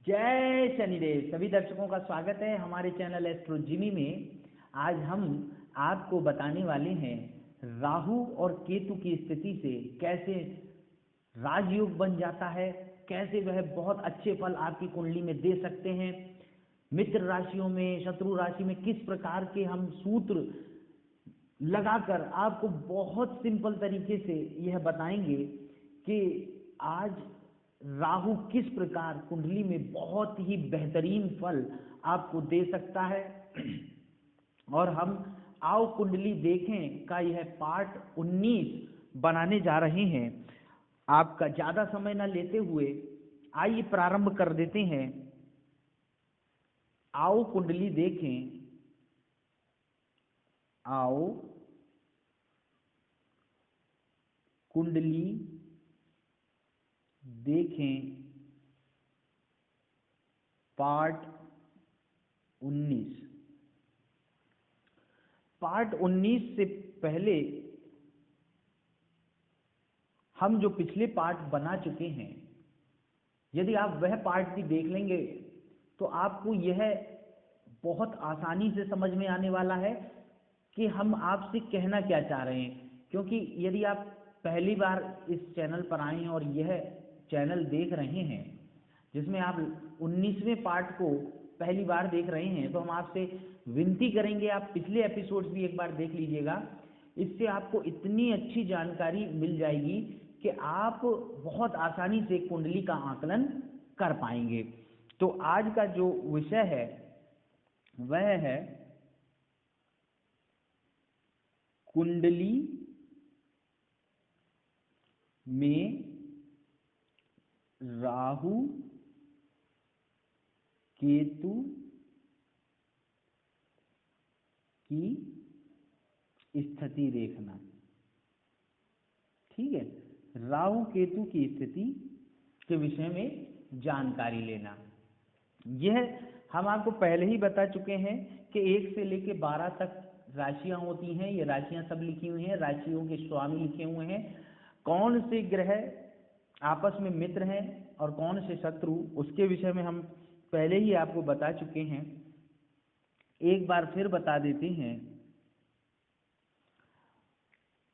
जय शनिदेव। सभी दर्शकों का स्वागत है हमारे चैनल एस्ट्रो जिमी में। आज हम आपको बताने वाले हैं राहु और केतु की स्थिति से कैसे राजयोग बन जाता है, कैसे वह बहुत अच्छे फल आपकी कुंडली में दे सकते हैं। मित्र राशियों में, शत्रु राशि में किस प्रकार के हम सूत्र लगाकर आपको बहुत सिंपल तरीके से यह बताएंगे कि आज राहु किस प्रकार कुंडली में बहुत ही बेहतरीन फल आपको दे सकता है। और हम आओ कुंडली देखें का यह पार्ट 19 बनाने जा रहे हैं। आपका ज़्यादा समय न लेते हुए आइए प्रारंभ कर देते हैं। आओ कुंडली देखें, आओ कुंडली देखें पार्ट 19। पार्ट 19 से पहले हम जो पिछले पार्ट बना चुके हैं, यदि आप वह पार्ट भी देख लेंगे तो आपको यह बहुत आसानी से समझ में आने वाला है कि हम आपसे कहना क्या चाह रहे हैं। क्योंकि यदि आप पहली बार इस चैनल पर आए हैं और यह चैनल देख रहे हैं जिसमें आप 19वें पार्ट को पहली बार देख रहे हैं, तो हम आपसे विनती करेंगे आप पिछले एपिसोड्स भी एक बार देख लीजिएगा। इससे आपको इतनी अच्छी जानकारी मिल जाएगी कि आप बहुत आसानी से कुंडली का आकलन कर पाएंगे। तो आज का जो विषय है वह है कुंडली में राहु केतु की स्थिति देखना। ठीक है, राहु केतु की स्थिति के विषय में जानकारी लेना। यह हम आपको पहले ही बता चुके हैं कि 1 से लेकर 12 तक राशियां होती हैं। ये राशियां सब लिखी हुई हैं, राशियों के स्वामी लिखे हुए हैं, कौन से ग्रह आपस में मित्र हैं और कौन से शत्रु, उसके विषय में हम पहले ही आपको बता चुके हैं। एक बार फिर बता देते हैं।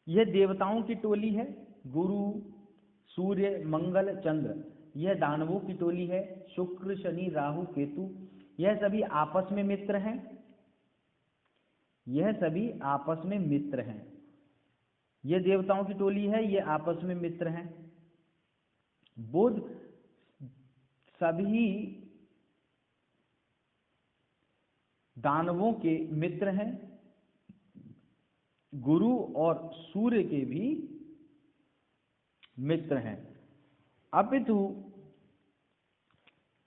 यह देवताओं की टोली है, गुरु, सूर्य, मंगल, चंद्र। यह दानवों की टोली है, शुक्र, शनि, राहु, केतु। यह सभी आपस में मित्र हैं, यह सभी आपस में मित्र हैं। यह देवताओं की टोली है, ये आपस में मित्र हैं। बुध सभी दानवों के मित्र हैं, गुरु और सूर्य के भी मित्र हैं। अपितु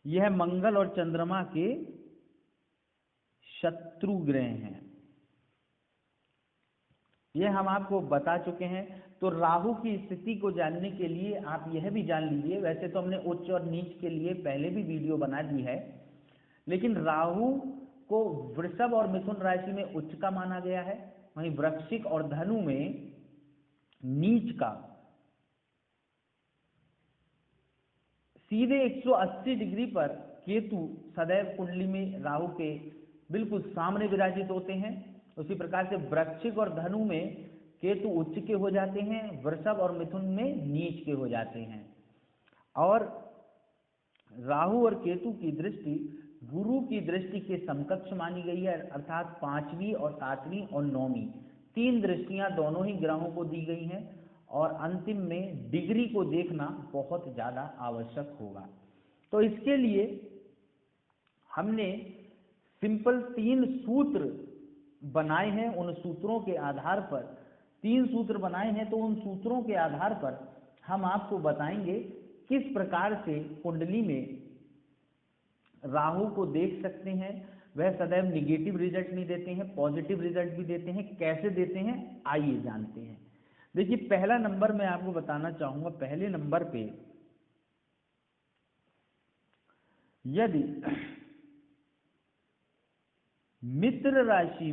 यह मंगल और चंद्रमा के शत्रु ग्रह हैं। यह हम आपको बता चुके हैं। तो राहु की स्थिति को जानने के लिए आप यह भी जान लीजिए, वैसे तो हमने उच्च और नीच के लिए पहले भी वीडियो बना दी है, लेकिन राहु को वृषभ और मिथुन राशि में उच्च का माना गया है, वहीं वृश्चिक और धनु में नीच का। सीधे 180 डिग्री पर केतु सदैव कुंडली में राहु के बिल्कुल सामने विराजित होते हैं। उसी प्रकार से वृश्चिक और धनु में केतु उच्च के हो जाते हैं, वृषभ और मिथुन में नीच के हो जाते हैं। और राहु और केतु की दृष्टि गुरु की दृष्टि के समकक्ष मानी गई है, अर्थात 5वीं और 7वीं और 9वीं 3 दृष्टियां दोनों ही ग्रहों को दी गई हैं। और अंतिम में डिग्री को देखना बहुत ज़्यादा आवश्यक होगा। तो इसके लिए हमने सिंपल 3 सूत्र बनाए हैं। उन सूत्रों के आधार पर 3 सूत्र बनाए हैं, तो उन सूत्रों के आधार पर हम आपको बताएंगे किस प्रकार से कुंडली में राहु को देख सकते हैं। वह सदैव निगेटिव रिजल्ट नहीं देते हैं, पॉजिटिव रिजल्ट भी देते हैं। कैसे देते हैं आइए जानते हैं। देखिए, पहला नंबर मैं आपको बताना चाहूंगा। पहले नंबर पे यदि मित्र राशि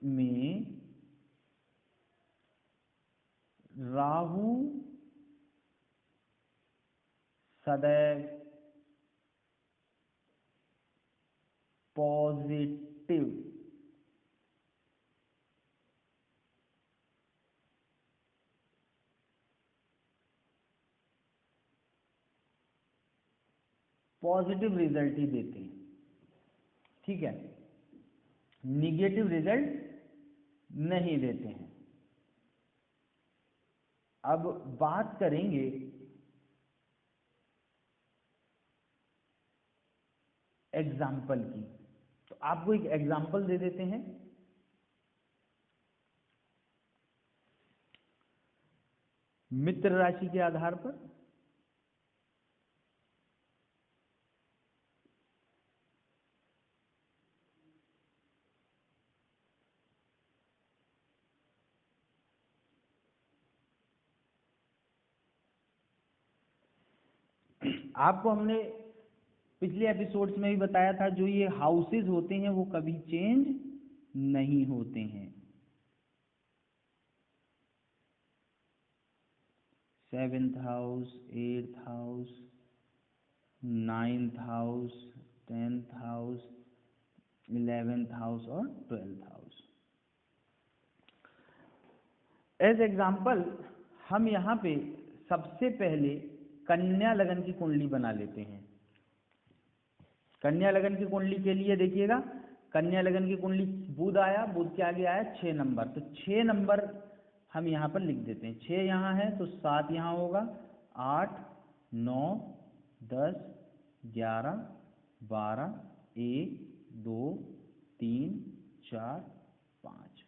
में राहु सदैव पॉजिटिव रिजल्ट ही देते हैं, ठीक है, निगेटिव रिजल्ट नहीं देते हैं। अब बात करेंगे एग्जाम्पल की, तो आपको एक एग्जाम्पल दे देते हैं। मित्र राशि के आधार पर आपको हमने पिछले एपिसोड्स में भी बताया था, जो ये हाउसेस होते हैं वो कभी चेंज नहीं होते हैं। 7th house, 8th house, 9th house, 10th house, 11th house और 12th हाउस। एज एग्जाम्पल हम यहाँ पे सबसे पहले कन्या लगन की कुंडली बना लेते हैं। कन्या लगन की कुंडली के लिए देखिएगा, कन्या लगन की कुंडली बुध आया, बुध के आगे आया 6 नंबर, तो 6 नंबर हम यहाँ पर लिख देते हैं। 6 यहाँ है तो 7 यहाँ होगा, 8, 9, 10, 11, 12, 1, 2, 3, 4, 5।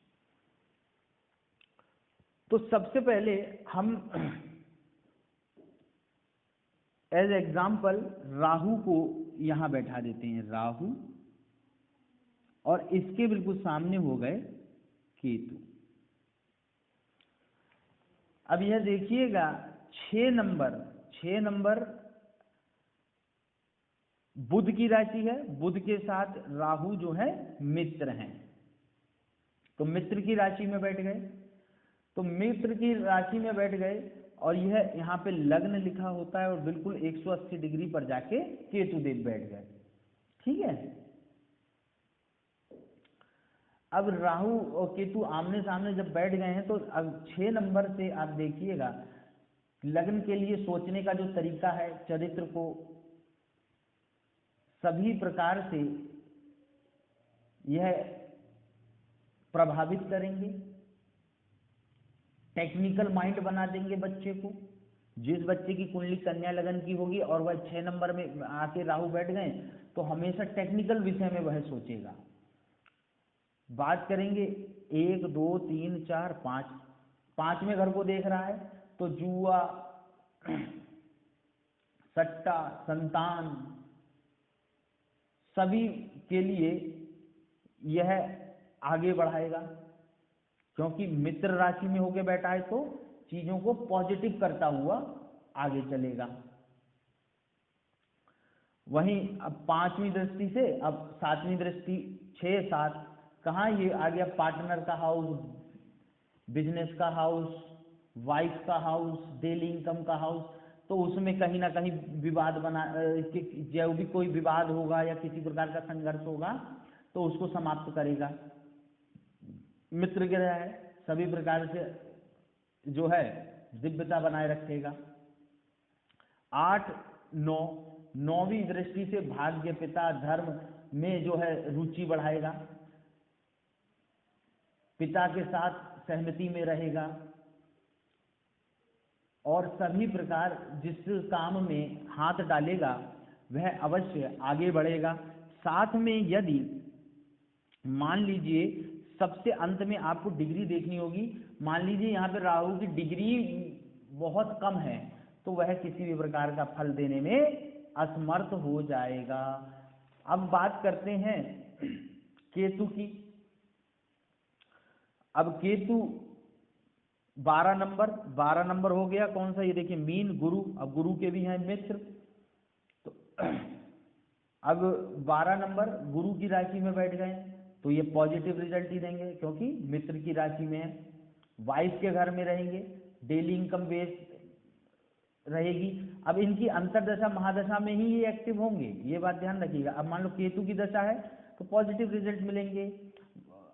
तो सबसे पहले हम एज एग्जाम्पल राहु को यहाँ बैठा देते हैं, राहु, और इसके बिल्कुल सामने हो गए केतु। अब यह देखिएगा 6 नंबर बुध की राशि है, बुध के साथ राहु जो है मित्र हैं, तो मित्र की राशि में बैठ गए। तो मित्र की राशि में बैठ गए और यह यहाँ पे लग्न लिखा होता है और बिल्कुल 180 डिग्री पर जाके केतु देव बैठ गए, ठीक है। अब राहु और केतु आमने सामने जब बैठ गए हैं तो अब 6 नंबर से आप देखिएगा लग्न के लिए सोचने का जो तरीका है, चरित्र को सभी प्रकार से यह प्रभावित करेंगे, टेक्निकल माइंड बना देंगे बच्चे को। जिस बच्चे की कुंडली कन्या लगन की होगी और वह 6 नंबर में आके राहु बैठ गए तो हमेशा टेक्निकल विषय में वह सोचेगा। बात करेंगे 1, 2, 3, 4, 5, 5वें घर को देख रहा है तो जुआ, सट्टा, संतान, सभी के लिए यह आगे बढ़ाएगा, क्योंकि मित्र राशि में होके बैठा है तो चीजों को पॉजिटिव करता हुआ आगे चलेगा। वहीं अब 5वीं दृष्टि से अब 7वीं दृष्टि, 6, 7 कहाँ, ये आ गया पार्टनर का हाउस, बिजनेस का हाउस, वाइफ का हाउस, डेली इनकम का हाउस, तो उसमें कहीं ना कहीं विवाद बना, जो भी कोई विवाद होगा या किसी प्रकार का संघर्ष होगा तो उसको समाप्त करेगा। मित्र ग्रह है, सभी प्रकार से जो है दिव्यता बनाए रखेगा। 8, 9, 9वीं दृष्टि से भाग्य, पिता, धर्म में जो है रुचि बढ़ाएगा, पिता के साथ सहमति में रहेगा और सभी प्रकार जिस काम में हाथ डालेगा वह अवश्य आगे बढ़ेगा। साथ में यदि मान लीजिए सबसे अंत में आपको डिग्री देखनी होगी, मान लीजिए यहाँ पे राहु की डिग्री बहुत कम है तो वह किसी भी प्रकार का फल देने में असमर्थ हो जाएगा। अब बात करते हैं केतु की। अब केतु 12 नंबर हो गया, कौन सा, ये देखिए मीन, गुरु, अब गुरु के भी हैं मित्र, तो अब 12 नंबर गुरु की राशि में बैठ गए तो ये पॉजिटिव रिजल्ट ही देंगे क्योंकि मित्र की राशि में है। वाइफ के घर में रहेंगे, डेली इनकम बेस्ड रहेगी। अब इनकी अंतरदशा महादशा में ही ये एक्टिव होंगे, ये बात ध्यान रखिएगा। अब मान लो केतु की दशा है तो पॉजिटिव रिजल्ट मिलेंगे,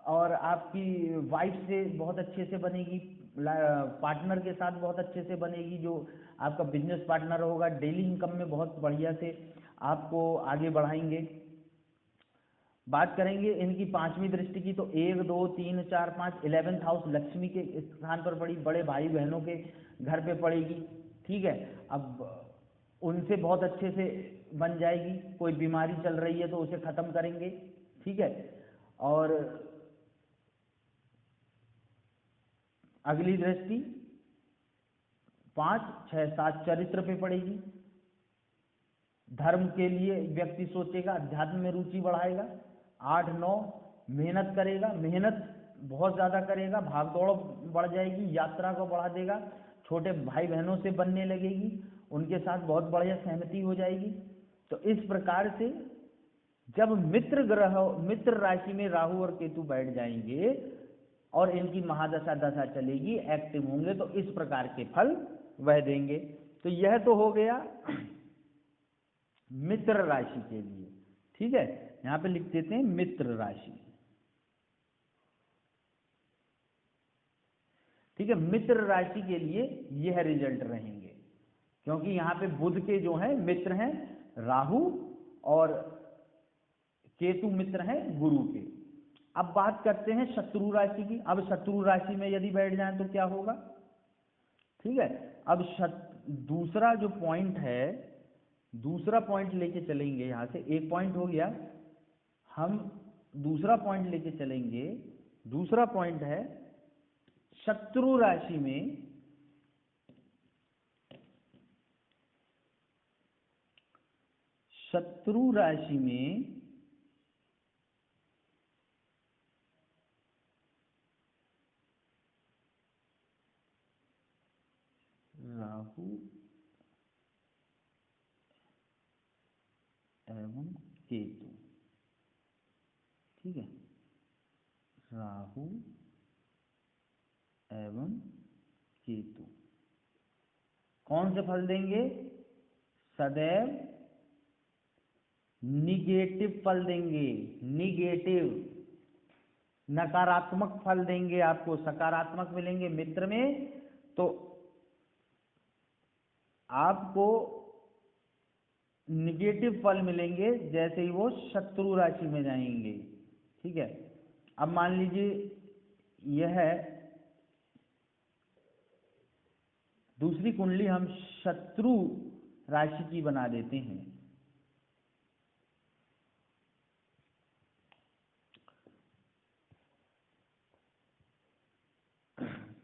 और आपकी वाइफ से बहुत अच्छे से बनेगी, पार्टनर के साथ बहुत अच्छे से बनेगी, जो आपका बिजनेस पार्टनर होगा, डेली इनकम में बहुत बढ़िया से आपको आगे बढ़ाएंगे। बात करेंगे इनकी पांचवी दृष्टि की, तो 1 2 3 4 5 11th हाउस लक्ष्मी के स्थान पर पड़ी, बड़े भाई बहनों के घर पे पड़ेगी, ठीक है। अब उनसे बहुत अच्छे से बन जाएगी, कोई बीमारी चल रही है तो उसे खत्म करेंगे, ठीक है। और अगली दृष्टि 5 6 7 चरित्र पे पड़ेगी। धर्म के लिए व्यक्ति सोचेगा, अध्यात्म में रुचि बढ़ाएगा। 8 9 मेहनत करेगा, मेहनत बहुत ज़्यादा करेगा, भाग दौड़ बढ़ जाएगी, यात्रा को बढ़ा देगा, छोटे भाई बहनों से बनने लगेगी, उनके साथ बहुत बढ़िया सहमति हो जाएगी। तो इस प्रकार से जब मित्र ग्रह, मित्र राशि में राहु और केतु बैठ जाएंगे और इनकी महादशा दशा चलेगी, एक्टिव होंगे, तो इस प्रकार के फल वह देंगे। तो यह तो हो गया मित्र राशि के लिए, ठीक है। यहाँ पे लिख देते हैं मित्र राशि, ठीक है। मित्र राशि के लिए यह रिजल्ट रहेंगे, क्योंकि यहाँ पे बुध के जो है मित्र हैं राहु, और केतु मित्र हैं गुरु के। अब बात करते हैं शत्रु राशि की। अब शत्रु राशि में यदि बैठ जाए तो क्या होगा, ठीक है। अब दूसरा जो पॉइंट है, दूसरा पॉइंट लेके चलेंगे। यहाँ से एक पॉइंट हो गया, हम दूसरा पॉइंट लेके चलेंगे। दूसरा पॉइंट है शत्रु राशि में राहु एवं केतु, ठीक है। राहु एवं केतु कौन से फल देंगे, सदैव निगेटिव फल देंगे, निगेटिव, नकारात्मक फल देंगे आपको, सकारात्मक मिलेंगे मित्र में तो आपको निगेटिव फल मिलेंगे जैसे ही वो शत्रु राशि में जाएंगे, ठीक है। अब मान लीजिए यह दूसरी कुंडली हम शत्रु राशि की बना देते हैं।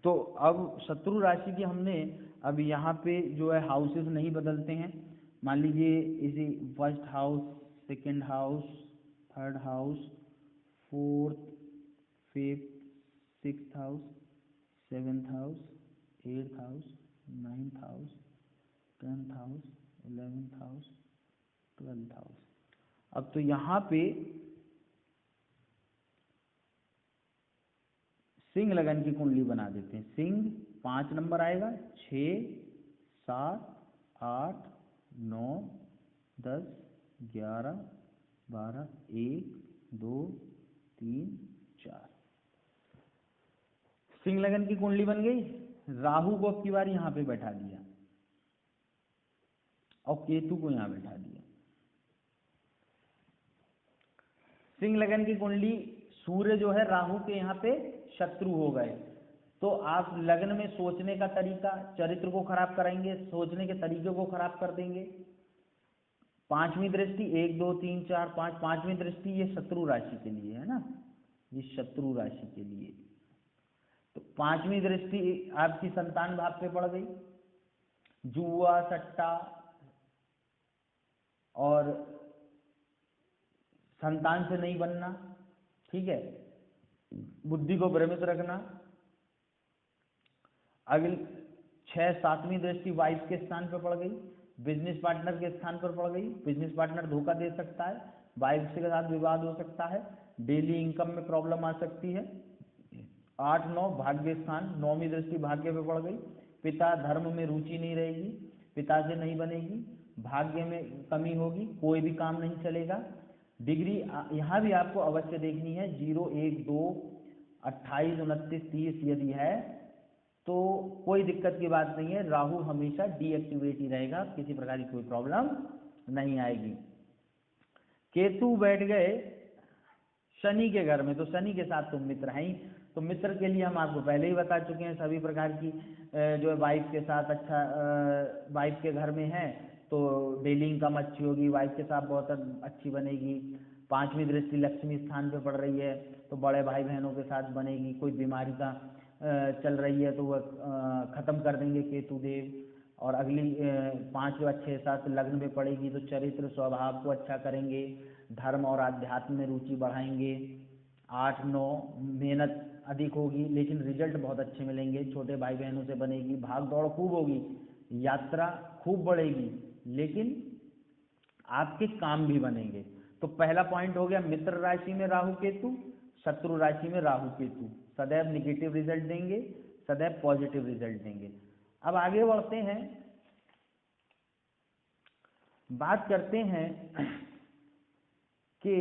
तो अब शत्रु राशि की हमने, अब यहाँ पे जो है हाउसेस नहीं बदलते हैं। मान लीजिए इसी first house, second house, third house, fourth, fifth, sixth house, seventh house, eighth house, ninth house, 10th house, 11th house, 12th house. अब तो यहाँ पे सिंह लगन की कुंडली बना देते हैं। सिंह 5 नंबर आएगा, 6 7 8 9 10 11 12 1 2 3 4। सिंह लगन की कुंडली बन गई। राहु को अब की बार यहाँ पे बैठा दिया और केतु को यहाँ बैठा दिया। सिंह लगन की कुंडली, सूर्य जो है राहु के यहाँ पे शत्रु हो गए, तो आप लग्न में सोचने का तरीका, चरित्र को खराब कराएंगे, सोचने के तरीके को खराब कर देंगे। पांचवी दृष्टि 1 2 3 4 5, पांचवी दृष्टि ये शत्रु राशि के लिए है ना, ये शत्रु राशि के लिए। तो पांचवी दृष्टि आपकी संतान भाव पे पड़ गई। जुआ सट्टा और संतान से नहीं बनना, ठीक है, बुद्धि को भ्रमित रखना। अगली 6 7वीं दृष्टि वाइफ के स्थान पर पड़ गई, बिजनेस पार्टनर के स्थान पर पड़ गई। बिजनेस पार्टनर धोखा दे सकता है, वाइफ के साथ विवाद हो सकता है, डेली इनकम में प्रॉब्लम आ सकती है। 8 9 भाग्य स्थान, 9वीं दृष्टि भाग्य पे पड़ गई, पिता धर्म में रुचि नहीं रहेगी, पिता से नहीं बनेगी, भाग्य में कमी होगी, कोई भी काम नहीं चलेगा। डिग्री यहाँ भी आपको अवश्य देखनी है, 0, 1, 2, 28, 29, 30 यदि है तो कोई दिक्कत की बात नहीं है, राहु हमेशा डीएक्टिवेट ही रहेगा, किसी प्रकार की कोई प्रॉब्लम नहीं आएगी। केतु बैठ गए शनि के घर में, तो शनि के साथ तो मित्र हैं ही, तो मित्र के लिए हम आपको पहले ही बता चुके हैं, सभी प्रकार की जो है वाइफ के साथ अच्छा, वाइफ के घर में है तो डेली इनकम अच्छी होगी, वाइफ के साथ बहुत अच्छी बनेगी। 5वीं दृष्टि लक्ष्मी स्थान पे पड़ रही है तो बड़े भाई बहनों के साथ बनेगी। कोई बीमारी का चल रही है तो वह खत्म कर देंगे केतु देव। और अगली 5 व 6, 7 लग्न में पड़ेगी तो चरित्र स्वभाव को अच्छा करेंगे, धर्म और आध्यात्म में रुचि बढ़ाएंगे। 8, 9 मेहनत अधिक होगी लेकिन रिजल्ट बहुत अच्छे मिलेंगे, छोटे भाई बहनों से बनेगी, भाग दौड़ खूब होगी, यात्रा खूब बढ़ेगी, लेकिन आपके काम भी बनेंगे। तो पहला पॉइंट हो गया, मित्र राशि में राहु केतु, शत्रु राशि में राहु केतु सदैव निगेटिव रिजल्ट देंगे, सदैव पॉजिटिव रिजल्ट देंगे। अब आगे बढ़ते हैं, बात करते हैं कि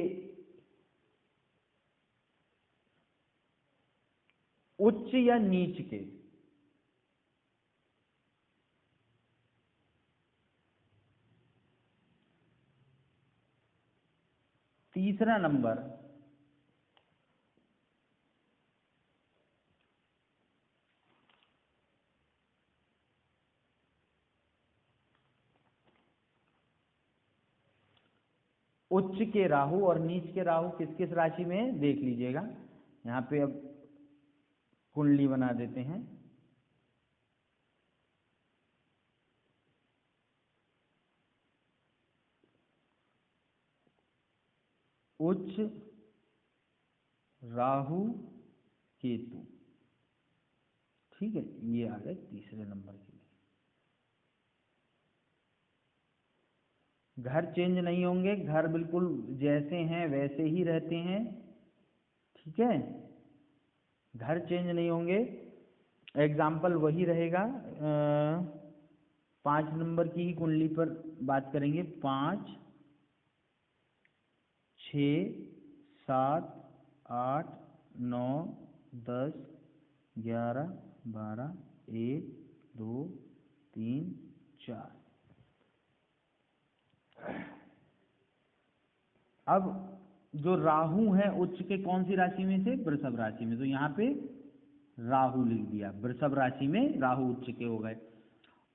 उच्च या नीच के। तीसरा नंबर उच्च के राहु और नीच के राहु किस किस राशि में देख लीजिएगा। यहाँ पे अब कुंडली बना देते हैं। उच्च राहु केतु, ठीक है, ये आ गए तीसरे नंबर के लिए। घर चेंज नहीं होंगे, घर बिल्कुल जैसे हैं वैसे ही रहते हैं, ठीक है, घर चेंज नहीं होंगे, एग्जाम्पल वही रहेगा। 5 नंबर की ही कुंडली पर बात करेंगे। 5, 6, 7, 8, 9, 10, 11, 12, 1, 2, 3, 4। अब जो राहु है उच्च के कौन सी राशि में से, वृषभ राशि में, तो यहाँ पे राहु लिख दिया, वृषभ राशि में राहु उच्च के हो गए।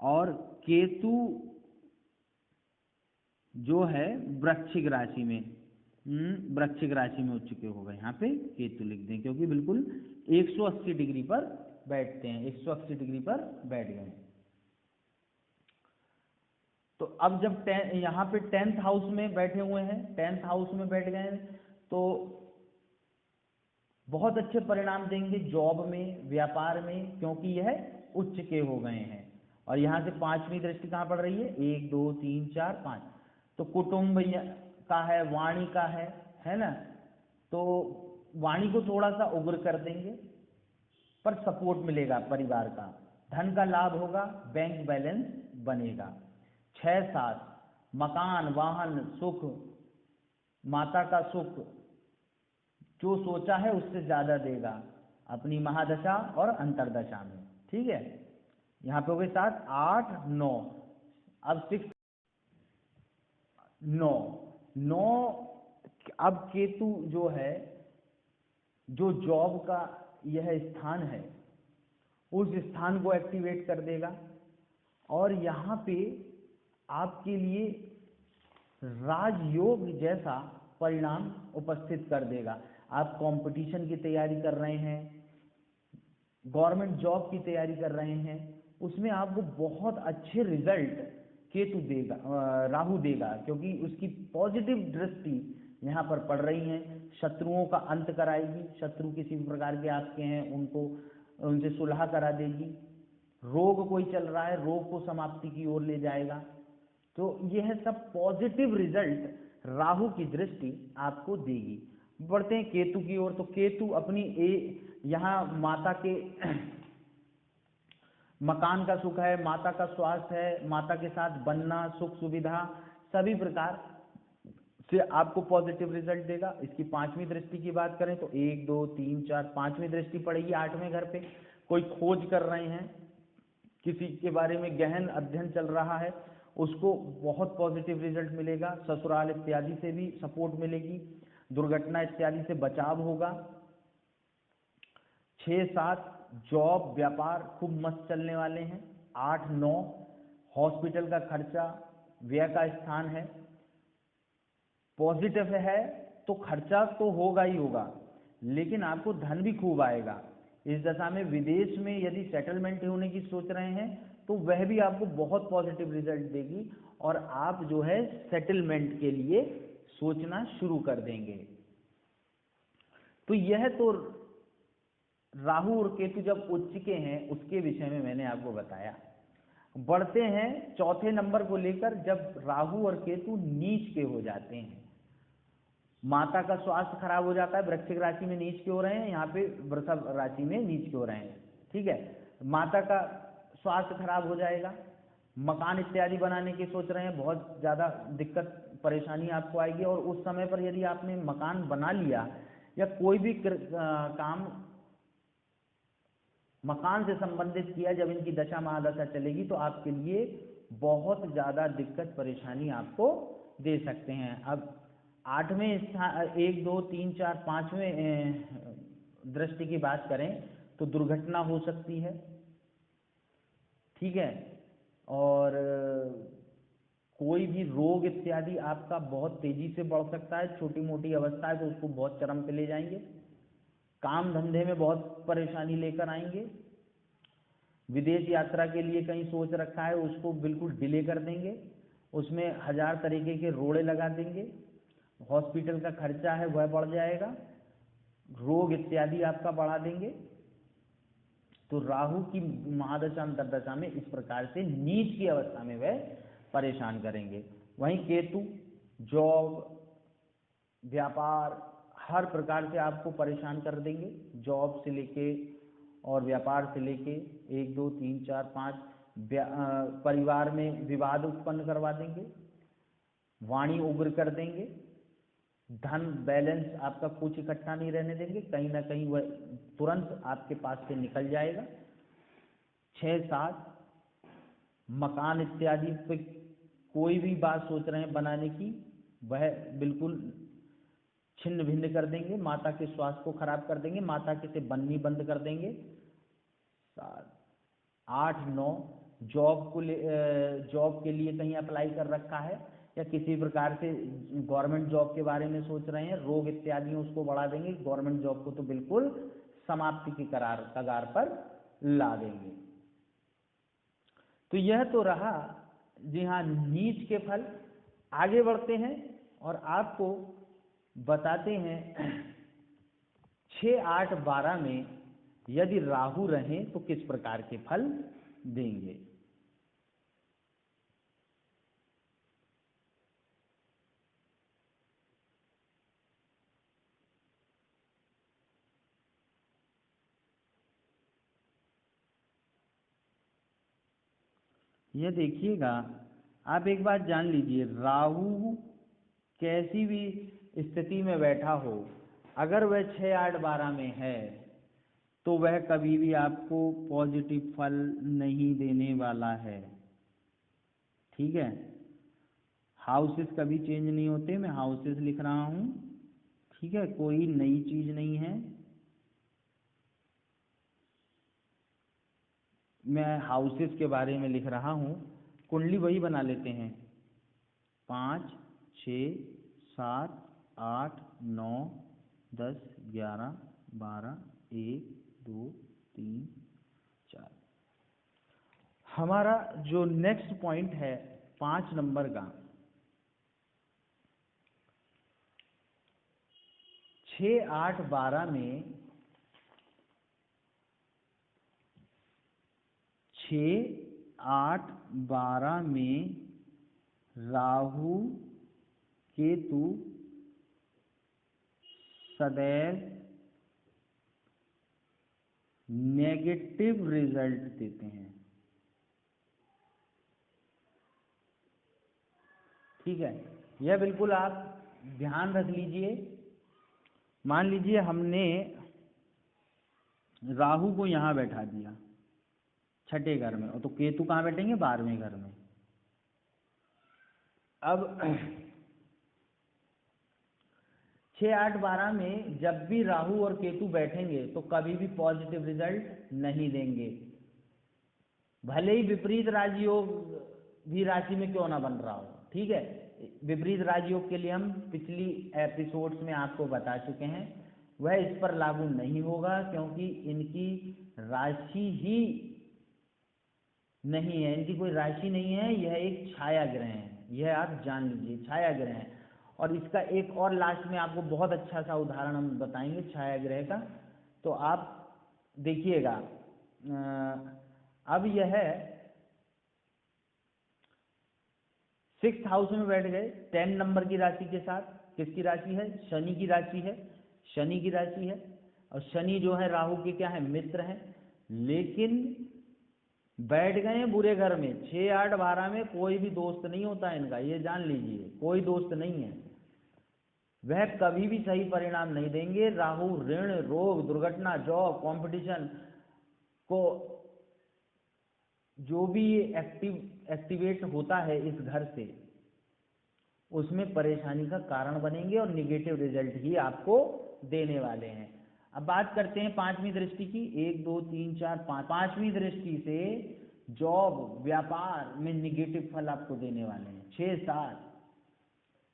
और केतु जो है वृश्चिक राशि में, वृश्चिक राशि में उच्च के हो गए, यहाँ पे केतु लिख दें क्योंकि बिल्कुल 180 डिग्री पर बैठते हैं, 180 डिग्री पर बैठ गए। तो अब जब यहाँ पे 10th हाउस में बैठे हुए हैं, 10th हाउस में बैठ गए तो बहुत अच्छे परिणाम देंगे जॉब में, व्यापार में, क्योंकि यह उच्च के हो गए हैं। और यहाँ से 5वीं दृष्टि कहाँ पड़ रही है, 1, 2, 3, 4, 5, तो कुटुंब का है, वाणी का है ना, तो वाणी को थोड़ा सा उग्र कर देंगे पर सपोर्ट मिलेगा परिवार का, धन का लाभ होगा, बैंक बैलेंस बनेगा। 6, 7 मकान, वाहन, सुख, माता का सुख, जो सोचा है उससे ज्यादा देगा अपनी महादशा और अंतरदशा में, ठीक है। यहाँ पे हो गए 7, 8, 9, अब 6, 9, अब केतु जो है, जो जॉब का यह स्थान है, उस स्थान को एक्टिवेट कर देगा और यहाँ पे आपके लिए राजयोग जैसा परिणाम उपस्थित कर देगा। आप कंपटीशन की तैयारी कर रहे हैं, गवर्नमेंट जॉब की तैयारी कर रहे हैं, उसमें आपको बहुत अच्छे रिजल्ट केतु देगा, राहु देगा, क्योंकि उसकी पॉजिटिव दृष्टि यहाँ पर पड़ रही है। शत्रुओं का अंत कराएगी, शत्रु किसी भी प्रकार के आपके हैं उनको, उनसे सुलह करा देगी। रोग कोई चल रहा है, रोग को समाप्ति की ओर ले जाएगा। तो यह सब पॉजिटिव रिजल्ट राहु की दृष्टि आपको देगी। बढ़ते हैं केतु की ओर, तो केतु अपनी यहाँ माता के मकान का सुख है, माता का स्वास्थ्य है, माता के साथ बनना, सुख सुविधा, सभी प्रकार से आपको पॉजिटिव रिजल्ट देगा। इसकी पांचवी दृष्टि की बात करें तो 1 2 3 4 पांचवी दृष्टि पड़ेगी 8वें घर पे। कोई खोज कर रहे हैं, किसी के बारे में गहन अध्ययन चल रहा है, उसको बहुत पॉजिटिव रिजल्ट मिलेगा। ससुराल इत्यादि से भी सपोर्ट मिलेगी, दुर्घटना इत्यादि से बचाव होगा। 6 7 जॉब व्यापार खूब मस्त चलने वाले हैं। 8 9 हॉस्पिटल का खर्चा व्यय का स्थान है, पॉजिटिव है तो खर्चा तो होगा ही होगा, लेकिन आपको धन भी खूब आएगा। इस दशा में विदेश में यदि सेटलमेंट होने की सोच रहे हैं तो वह भी आपको बहुत पॉजिटिव रिजल्ट देगी और आप जो है सेटलमेंट के लिए सोचना शुरू कर देंगे। तो यह तो राहु और केतु जब उच्च के हैं उसके विषय में मैंने आपको बताया। बढ़ते हैं चौथे नंबर को लेकर, जब राहु और केतु नीच के हो जाते हैं। माता का स्वास्थ्य खराब हो जाता है, वृश्चिक राशि में नीच के हो रहे हैं, यहाँ पे वृषभ राशि में नीच के हो रहे हैं। ठीक है, माता का स्वास्थ्य खराब हो जाएगा। मकान इत्यादि बनाने की सोच रहे हैं, बहुत ज़्यादा दिक्कत परेशानी आपको आएगी। और उस समय पर यदि आपने मकान बना लिया या कोई भी काम मकान से संबंधित किया, जब इनकी दशा महादशा चलेगी तो आपके लिए बहुत ज़्यादा दिक्कत परेशानी आपको दे सकते हैं। अब 8वें स्थान 1 2 3 4 5वें दृष्टि की बात करें तो दुर्घटना हो सकती है। ठीक है, और कोई भी रोग इत्यादि आपका बहुत तेजी से बढ़ सकता है। छोटी मोटी अवस्था है तो उसको बहुत चरम पे ले जाएंगे। काम धंधे में बहुत परेशानी लेकर आएंगे। विदेश यात्रा के लिए कहीं सोच रखा है उसको बिल्कुल डिले कर देंगे, उसमें 1000 तरीके के रोड़े लगा देंगे। हॉस्पिटल का खर्चा है वह बढ़ जाएगा, रोग इत्यादि आपका बढ़ा देंगे। तो राहु की महादशा अंतर्दशा में इस प्रकार से नीच की अवस्था में वह परेशान करेंगे। वहीं केतु जॉब व्यापार हर प्रकार से आपको परेशान कर देंगे, जॉब से लेके और व्यापार से लेके 1 2 3 4 5 परिवार में विवाद उत्पन्न करवा देंगे, वाणी उग्र कर देंगे, धन बैलेंस आपका कुछ इकट्ठा नहीं रहने देंगे, कहीं ना कहीं वह तुरंत आपके पास से निकल जाएगा। 6 7 मकान इत्यादि पे कोई भी बात सोच रहे हैं बनाने की वह बिल्कुल छिन्न भिन्न कर देंगे, माता के स्वास्थ्य को खराब कर देंगे, माता के से बननी बंद कर देंगे। 8 9 जॉब के लिए कहीं अप्लाई कर रखा है या किसी प्रकार से गवर्नमेंट जॉब के बारे में सोच रहे हैं, रोग इत्यादि उसको बढ़ा देंगे। गवर्नमेंट जॉब को तो बिल्कुल समाप्ति की कगार पर ला देंगे। तो यह तो रहा जी हाँ नीच के फल। आगे बढ़ते हैं और आपको बताते हैं 6 8 12 में यदि राहु रहें तो किस प्रकार के फल देंगे। यह देखिएगा, आप एक बात जान लीजिए, राहु कैसी भी स्थिति में बैठा हो, अगर वह 6 8 12 में है तो वह कभी भी आपको पॉजिटिव फल नहीं देने वाला है। ठीक है, हाउसेस कभी चेंज नहीं होते, मैं हाउसेस लिख रहा हूँ। ठीक है, कोई नई चीज नहीं है, मैं हाउसेस के बारे में लिख रहा हूँ। कुंडली वही बना लेते हैं, 5 6 7 8 9 10 11 12 1 2 3 4। हमारा जो नेक्स्ट पॉइंट है 5 नंबर का, 6 8 12 में 6 8 12 में राहु केतु सदैव नेगेटिव रिजल्ट देते हैं। ठीक है, यह बिल्कुल आप ध्यान रख लीजिए। मान लीजिए हमने राहु को यहाँ बैठा दिया छठे घर में, और तो केतु कहाँ बैठेंगे? 12वें घर में। अब 6, 8, 12 में जब भी राहु और केतु बैठेंगे तो कभी भी पॉजिटिव रिजल्ट नहीं देंगे, भले ही विपरीत राजयोग भी राशि में क्यों ना बन रहा हो। ठीक है, विपरीत राजयोग के लिए हम पिछली एपिसोड्स में आपको बता चुके हैं, वह इस पर लागू नहीं होगा क्योंकि इनकी राशि ही नहीं है, इनकी कोई राशि नहीं है, यह एक छाया ग्रह है, यह आप जान लीजिए, छाया ग्रह है। और इसका एक और लास्ट में आपको बहुत अच्छा सा उदाहरण हम बताएंगे छाया ग्रह का, तो आप देखिएगा। अब यह 6th हाउस में बैठ गए 10 नंबर की राशि के साथ। किसकी राशि है? शनि की राशि है, शनि की राशि है। और शनि जो है राहु के क्या है? मित्र है। लेकिन बैठ गए हैं बुरे घर में। 6, 8, 12 में कोई भी दोस्त नहीं होता इनका, ये जान लीजिए, कोई दोस्त नहीं है, वह कभी भी सही परिणाम नहीं देंगे। राहु ऋण, रोग, दुर्घटना, जॉब, कंपटीशन को जो भी एक्टिवेट होता है इस घर से, उसमें परेशानी का कारण बनेंगे और निगेटिव रिजल्ट ही आपको देने वाले हैं। अब बात करते हैं 5वीं दृष्टि की। 1, 2, 3, 4, 5, 5वीं दृष्टि से जॉब, व्यापार में निगेटिव फल आपको देने वाले हैं। 6, 7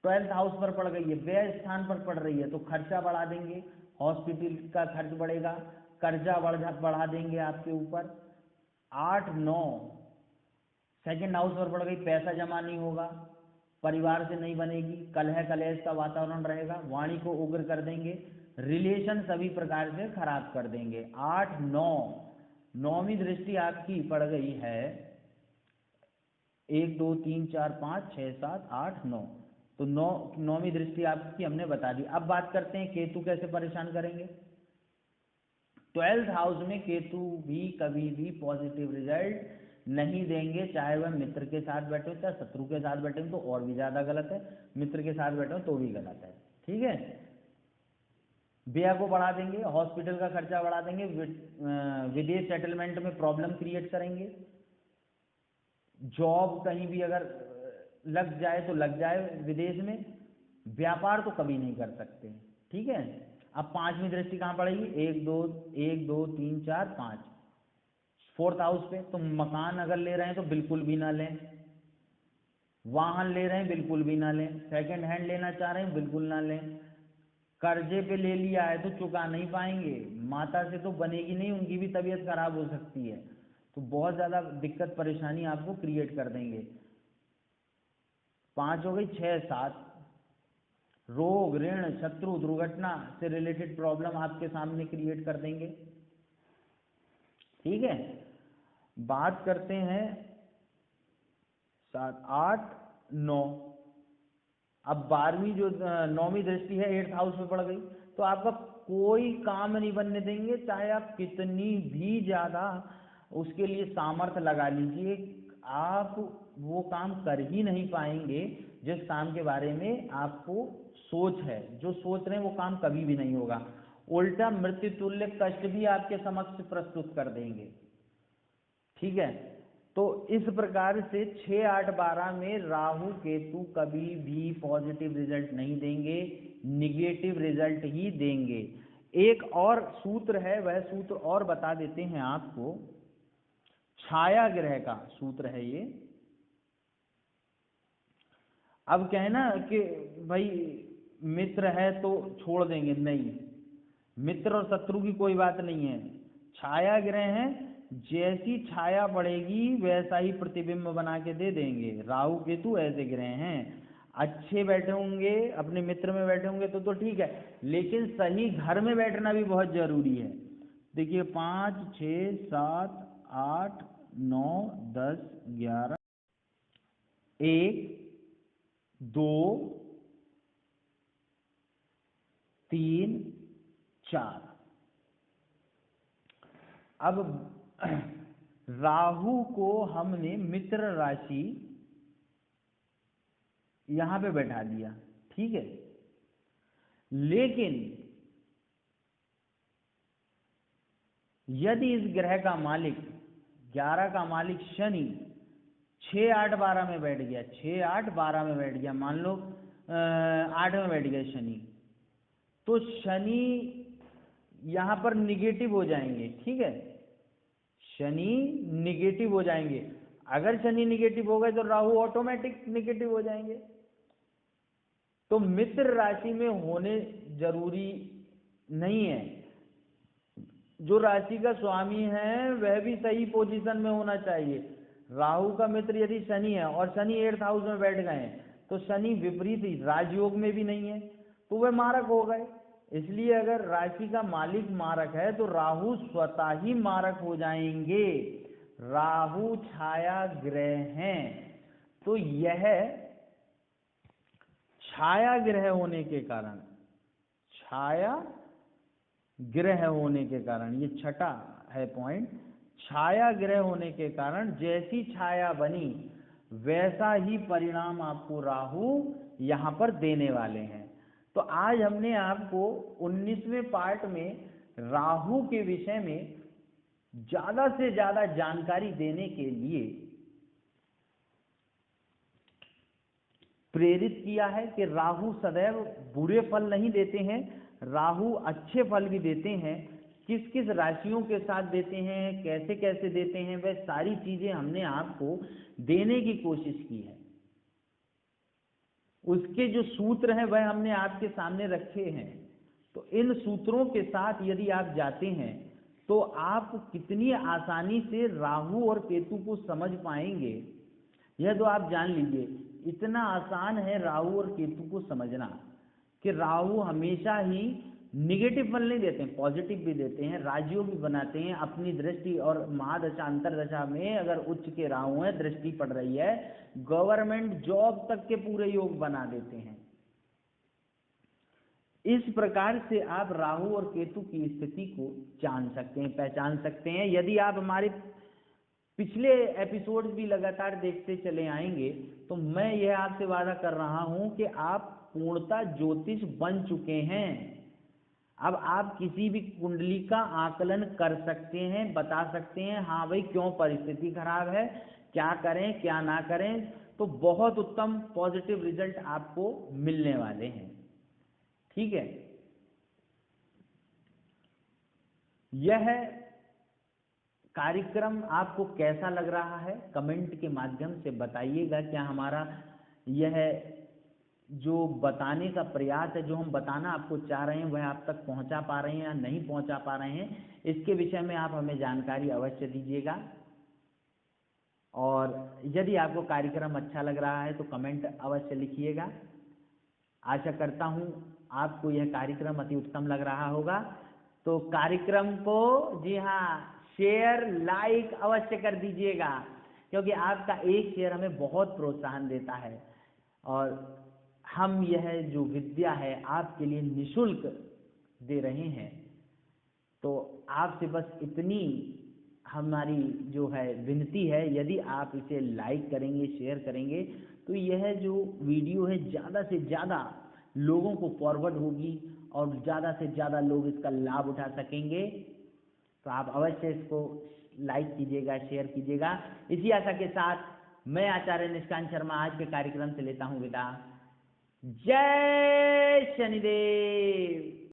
12th हाउस पर पड़ गई है, व्यय स्थान पर पड़ रही है, तो खर्चा बढ़ा देंगे, हॉस्पिटल का खर्च बढ़ेगा, कर्जा बढ़ा देंगे आपके ऊपर। 8, 9 2nd हाउस पर पड़ गई, पैसा जमा नहीं होगा, परिवार से नहीं बनेगी, कलह कलेश का वातावरण रहेगा, वाणी को उग्र कर देंगे, रिलेशन सभी प्रकार से खराब कर देंगे। 8, 9 9वीं दृष्टि आपकी पड़ गई है 1, 2, 3, 4, 5, 6, 7, 8, 9, तो 9वीं दृष्टि आपकी हमने बता दी। अब बात करते हैं केतु कैसे परेशान करेंगे। 12th हाउस में केतु भी कभी भी पॉजिटिव रिजल्ट नहीं देंगे, चाहे वह मित्र के साथ बैठे हो चाहे शत्रु के साथ बैठे हो, तो और भी ज्यादा गलत है, मित्र के साथ बैठे हो तो भी गलत है। ठीक है, व्यय को बढ़ा देंगे, हॉस्पिटल का खर्चा बढ़ा देंगे, विदेश सेटलमेंट में प्रॉब्लम क्रिएट करेंगे, जॉब कहीं भी अगर लग जाए तो लग जाए विदेश में, व्यापार तो कभी नहीं कर सकते। ठीक है, अब 5वीं दृष्टि कहाँ पड़ेगी? 1, 2, 3, 4, 5 4th हाउस पे। तो मकान अगर ले रहे हैं तो बिल्कुल भी ना लें, वाहन ले रहे हैं बिल्कुल भी ना लें, सेकंड हैंड लेना चाह रहे हैं बिल्कुल ना लें, कर्जे पे ले लिया है तो चुका नहीं पाएंगे, माता से तो बनेगी नहीं, उनकी भी तबीयत खराब हो सकती है, तो बहुत ज्यादा दिक्कत परेशानी आपको क्रिएट कर देंगे। 5 हो गई। 6, 7 रोग, ऋण, शत्रु, दुर्घटना से रिलेटेड प्रॉब्लम आपके सामने क्रिएट कर देंगे। ठीक है, बात करते हैं 7, 8, 9। अब 12वीं जो 9वीं दृष्टि है 8th हाउस में पड़ गई, तो आपका कोई काम नहीं बनने देंगे, चाहे आप कितनी भी ज्यादा उसके लिए सामर्थ्य लगा लीजिए, आप वो काम कर ही नहीं पाएंगे जिस काम के बारे में आपको सोच है, जो सोच रहे हैं वो काम कभी भी नहीं होगा, उल्टा मृत्यु तुल्य कष्ट भी आपके समक्ष प्रस्तुत कर देंगे। ठीक है, तो इस प्रकार से 6, 8, 12 में राहु केतु कभी भी पॉजिटिव रिजल्ट नहीं देंगे, निगेटिव रिजल्ट ही देंगे। एक और सूत्र है, वह सूत्र और बता देते हैं आपको, छाया ग्रह का सूत्र है ये। अब क्या है ना कि भाई मित्र है तो छोड़ देंगे, नहीं, मित्र और शत्रु की कोई बात नहीं है, छाया ग्रह है, जैसी छाया बढ़ेगी वैसा ही प्रतिबिंब बना के दे देंगे। राहु केतु ऐसे ग्रह हैं, अच्छे बैठे होंगे, अपने मित्र में बैठे होंगे तो ठीक है, लेकिन सही घर में बैठना भी बहुत जरूरी है। देखिए 5, 6, 7, 8, 9, 10, 11, 1, 2, 3, 4। अब राहु को हमने मित्र राशि यहाँ पे बैठा दिया, ठीक है। लेकिन यदि इस ग्रह का मालिक 11 का मालिक शनि 6, 8, 12 में बैठ गया, 6, 8, 12 में बैठ गया, मान लो 8 में बैठ गया शनि, तो शनि यहाँ पर निगेटिव हो जाएंगे, ठीक है, शनि निगेटिव हो जाएंगे। अगर शनि निगेटिव हो गए तो राहु ऑटोमेटिक निगेटिव हो जाएंगे। तो मित्र राशि में होने जरूरी नहीं है, जो राशि का स्वामी है वह भी सही पोजीशन में होना चाहिए। राहु का मित्र यदि शनि है और शनि 8th हाउस में बैठ गए हैं, तो शनि विपरीत ही राजयोग में भी नहीं है, तो वह मारक हो गए। इसलिए अगर राशि का मालिक मारक है तो राहु स्वतः ही मारक हो जाएंगे। राहु छाया ग्रह हैं, तो यह छाया ग्रह होने के कारण, छाया ग्रह होने के कारण, ये छठा है पॉइंट, छाया ग्रह होने के कारण जैसी छाया बनी वैसा ही परिणाम आपको राहु यहाँ पर देने वाले हैं। तो आज हमने आपको 19वें पार्ट में राहु के विषय में ज्यादा से ज्यादा जानकारी देने के लिए प्रेरित किया है कि राहु सदैव बुरे फल नहीं देते हैं, राहु अच्छे फल भी देते हैं। किस किस राशियों के साथ देते हैं, कैसे कैसे देते हैं, वह सारी चीजें हमने आपको देने की कोशिश की है। उसके जो सूत्र हैं वह हमने आपके सामने रखे हैं। तो इन सूत्रों के साथ यदि आप जाते हैं तो आप कितनी आसानी से राहु और केतु को समझ पाएंगे, यह तो आप जान लीजिए। इतना आसान है राहु और केतु को समझना कि राहु हमेशा ही निगेटिव फल नहीं देते हैं, पॉजिटिव भी देते हैं, राजयोग भी बनाते हैं। अपनी दृष्टि और महादशा अंतरदशा में अगर उच्च के राहु है, दृष्टि पड़ रही है, गवर्नमेंट जॉब तक के पूरे योग बना देते हैं। इस प्रकार से आप राहु और केतु की स्थिति को जान सकते हैं, पहचान सकते हैं। यदि आप हमारे पिछले एपिसोड भी लगातार देखते चले आएंगे तो मैं यह आपसे वादा कर रहा हूं कि आप पूर्णतः ज्योतिष बन चुके हैं। अब आप किसी भी कुंडली का आकलन कर सकते हैं, बता सकते हैं, हाँ भाई क्यों परिस्थिति खराब है, क्या करें क्या ना करें। तो बहुत उत्तम पॉजिटिव रिजल्ट आपको मिलने वाले हैं, ठीक है। यह कार्यक्रम आपको कैसा लग रहा है कमेंट के माध्यम से बताइएगा। क्या हमारा यह जो बताने का प्रयास है, जो हम बताना आपको चाह रहे हैं, वह आप तक पहुंचा पा रहे हैं या नहीं पहुंचा पा रहे हैं, इसके विषय में आप हमें जानकारी अवश्य दीजिएगा। और यदि आपको कार्यक्रम अच्छा लग रहा है तो कमेंट अवश्य लिखिएगा। आशा करता हूं आपको यह कार्यक्रम अति उत्तम लग रहा होगा। तो कार्यक्रम को जी हाँ शेयर लाइक अवश्य कर दीजिएगा, क्योंकि आपका एक शेयर हमें बहुत प्रोत्साहन देता है। और हम यह जो विद्या है आपके लिए निःशुल्क दे रहे हैं। तो आपसे बस इतनी हमारी जो है विनती है, यदि आप इसे लाइक करेंगे, शेयर करेंगे, तो यह जो वीडियो है ज़्यादा से ज़्यादा लोगों को फॉरवर्ड होगी और ज़्यादा से ज़्यादा लोग इसका लाभ उठा सकेंगे। तो आप अवश्य इसको लाइक कीजिएगा, शेयर कीजिएगा। इसी आशा के साथ मैं आचार्य निष्कांत शर्मा आज के कार्यक्रम से लेता हूँ विदा। जय शनिदेव।